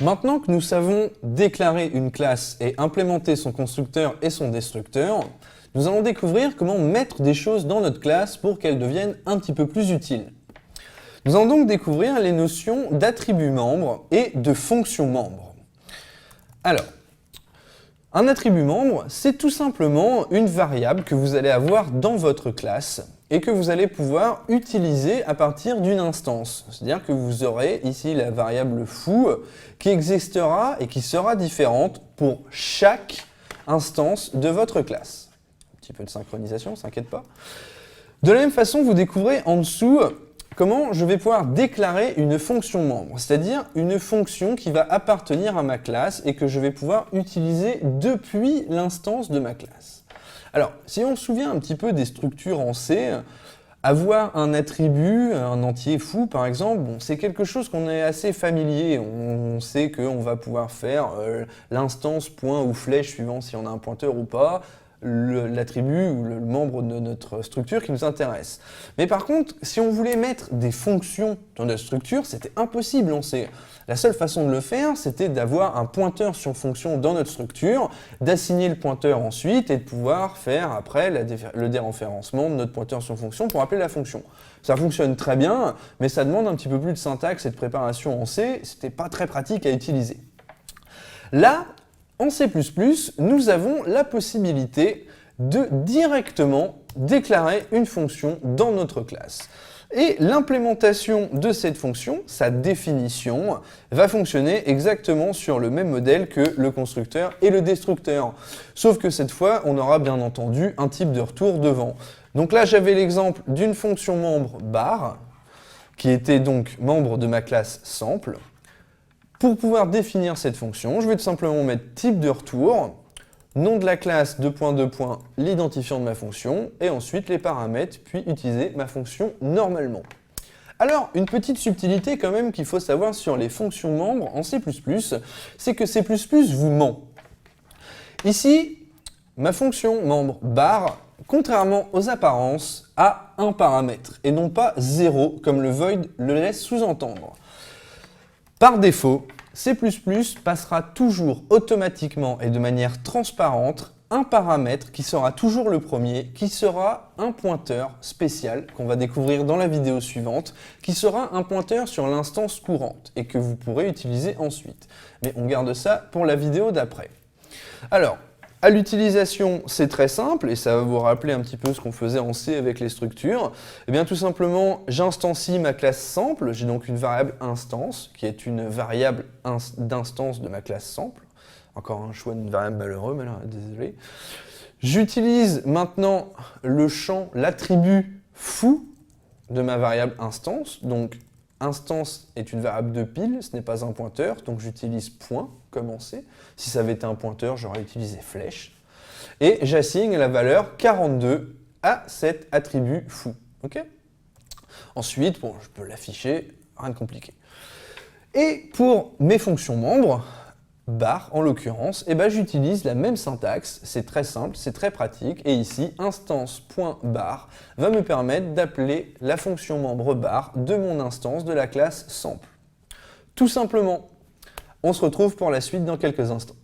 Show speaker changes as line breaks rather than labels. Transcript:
Maintenant que nous savons déclarer une classe et implémenter son constructeur et son destructeur, nous allons découvrir comment mettre des choses dans notre classe pour qu'elles deviennent un petit peu plus utiles. Nous allons donc découvrir les notions d'attribut membre et de fonction membre. Alors, un attribut membre, c'est tout simplement une variable que vous allez avoir dans votre classe et que vous allez pouvoir utiliser à partir d'une instance. C'est-à-dire que vous aurez ici la variable foo qui existera et qui sera différente pour chaque instance de votre classe. Un petit peu de synchronisation, ne s'inquiète pas. De la même façon, vous découvrez en dessous comment je vais pouvoir déclarer une fonction membre, c'est-à-dire une fonction qui va appartenir à ma classe et que je vais pouvoir utiliser depuis l'instance de ma classe. Alors, si on se souvient un petit peu des structures en C, avoir un attribut, un entier foo par exemple, bon, c'est quelque chose qu'on est assez familier. On sait qu'on va pouvoir faire l'instance point ou flèche suivant si on a un pointeur ou pas, l'attribut ou le membre de notre structure qui nous intéresse. Mais par contre, si on voulait mettre des fonctions dans notre structure, c'était impossible en C. La seule façon de le faire, c'était d'avoir un pointeur sur fonction dans notre structure, d'assigner le pointeur ensuite et de pouvoir faire après le déréférencement de notre pointeur sur fonction pour appeler la fonction. Ça fonctionne très bien, mais ça demande un petit peu plus de syntaxe et de préparation en C, c'était pas très pratique à utiliser. Là, en C++, nous avons la possibilité de directement déclarer une fonction dans notre classe. Et l'implémentation de cette fonction, sa définition, va fonctionner exactement sur le même modèle que le constructeur et le destructeur. Sauf que cette fois, on aura bien entendu un type de retour devant. Donc là, j'avais l'exemple d'une fonction membre bar, qui était donc membre de ma classe sample. Pour pouvoir définir cette fonction, je vais tout simplement mettre type de retour, nom de la classe, l'identifiant de ma fonction, et ensuite les paramètres, puis utiliser ma fonction normalement. Alors, une petite subtilité quand même qu'il faut savoir sur les fonctions membres en C++, c'est que C++ vous ment. Ici, ma fonction membre bar, contrairement aux apparences, a un paramètre, et non pas 0, comme le void le laisse sous-entendre. Par défaut, C++ passera toujours automatiquement et de manière transparente un paramètre qui sera toujours le premier, qui sera un pointeur spécial qu'on va découvrir dans la vidéo suivante, qui sera un pointeur sur l'instance courante et que vous pourrez utiliser ensuite. Mais on garde ça pour la vidéo d'après. Alors, à l'utilisation, c'est très simple et ça va vous rappeler un petit peu ce qu'on faisait en C avec les structures. Eh bien, tout simplement, j'instancie ma classe sample. J'ai donc une variable instance qui est une variable d'instance de ma classe sample. Encore un choix d'une variable malheureux, mais là, désolé. J'utilise maintenant le champ, l'attribut foo de ma variable instance. Donc, instance est une variable de pile, ce n'est pas un pointeur, donc j'utilise point comme en C. Si ça avait été un pointeur, j'aurais utilisé flèche. Et j'assigne la valeur 42 à cet attribut foo. Okay. Ensuite, bon, je peux l'afficher, rien de compliqué. Et pour mes fonctions membres, bar en l'occurrence, eh ben, j'utilise la même syntaxe, c'est très simple, c'est très pratique, et ici, instance.bar va me permettre d'appeler la fonction membre bar de mon instance de la classe sample. Tout simplement, on se retrouve pour la suite dans quelques instants.